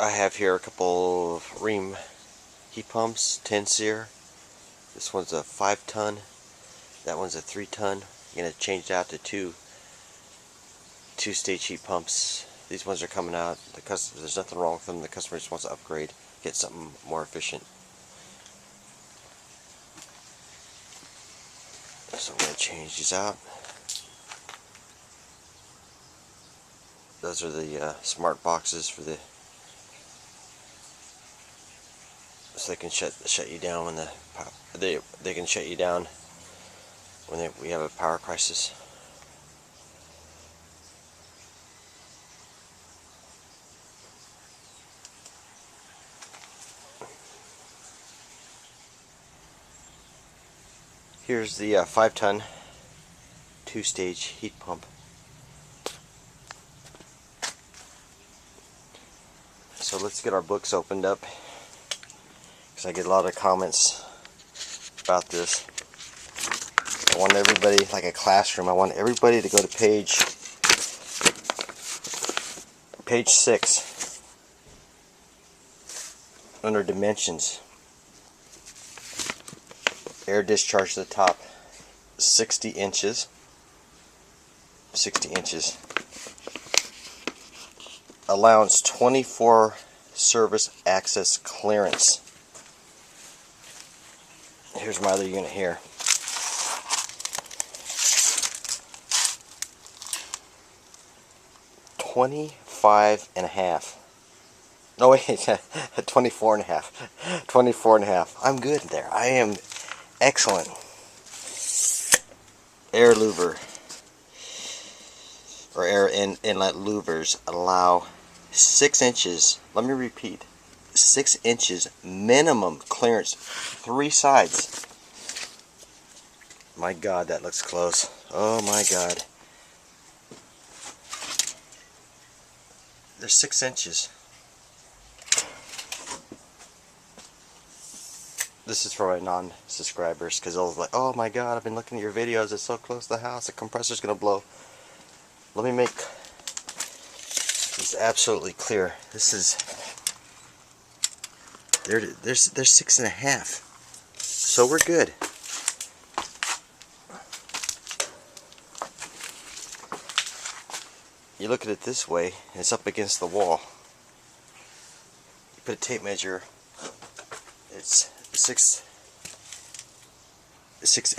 I have here a couple of Rheem heat pumps, 10 seer. This one's a 5-ton. That one's a 3-ton. I'm gonna change it out to two-stage heat pumps. These ones are coming out. There's nothing wrong with them. The customer just wants to upgrade, get something more efficient. So I'm gonna change these out. Those are the smart boxes for the, so they can shut you down when they can shut you down when we have a power crisis. Here's the 5-ton 2-stage heat pump. So let's get our books opened up, because I get a lot of comments about this. I want everybody, like a classroom, I want everybody to go to page 6 under dimensions. Air discharge to the top, 60 inches. 60 inches. Allowance 24 service access clearance. Here's my other unit here. $25.5. No wait, 24.5. 24.5. I'm good there. I am excellent. Air louver or air inlet louvers allow 6 inches. Let me repeat. 6 inches minimum clearance, 3 sides. My God, that looks close. Oh my God. They're 6 inches. This is for my non-subscribers, because they'll be like, oh my God, I've been looking at your videos, it's so close to the house, the compressor's gonna blow. Let me make this absolutely clear. This is, they're 6.5, so we're good. You look at it this way, it's up against the wall. You put a tape measure, it's 6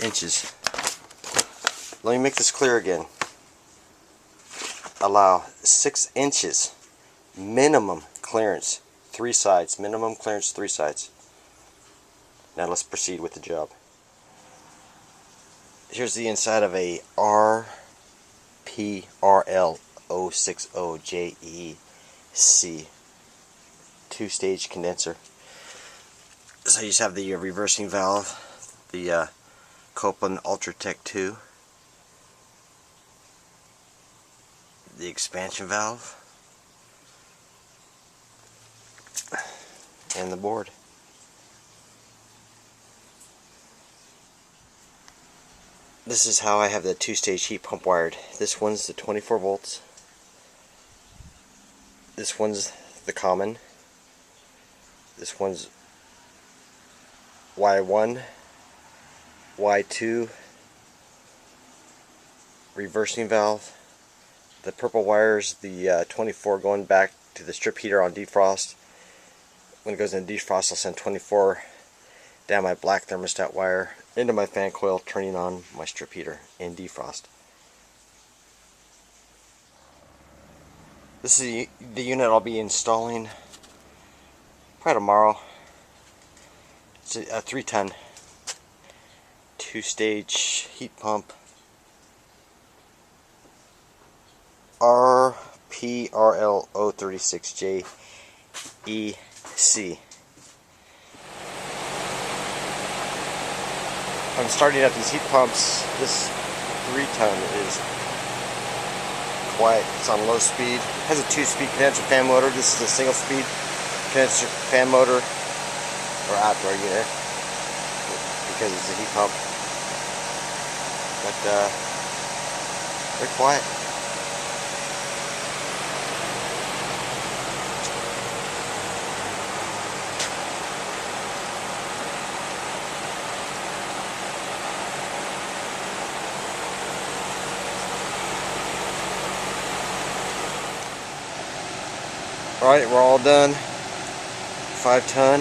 inches. Let me make this clear again. Allow 6 inches minimum clearance, 3 sides. Minimum clearance, 3 sides. Now let's proceed with the job. Here's the inside of a RPRL 060JEC 2-stage condenser. So you just have the reversing valve, the Copeland Ultratech 2, the expansion valve, and the board. This is how I have the 2-stage heat pump wired. This one's the 24 volts. This one's the common. This one's Y1, Y2, reversing valve. The purple wire is the 24 going back to the strip heater on defrost. When it goes into defrost, I'll send 24 down my black thermostat wire into my fan coil, turning on my strip heater in defrost. This is the unit I'll be installing probably tomorrow. It's a 3-ton 2-stage heat pump. RPRL 036JEC. I'm starting out these heat pumps. This 3-ton is quiet. It's on low speed. It has a 2-speed condenser fan motor. This is a single-speed condenser fan motor or outdoor unit because it's a heat pump. But they're quiet. Alright, we're all done. 5 ton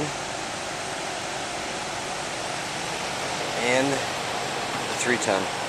and the 3 ton.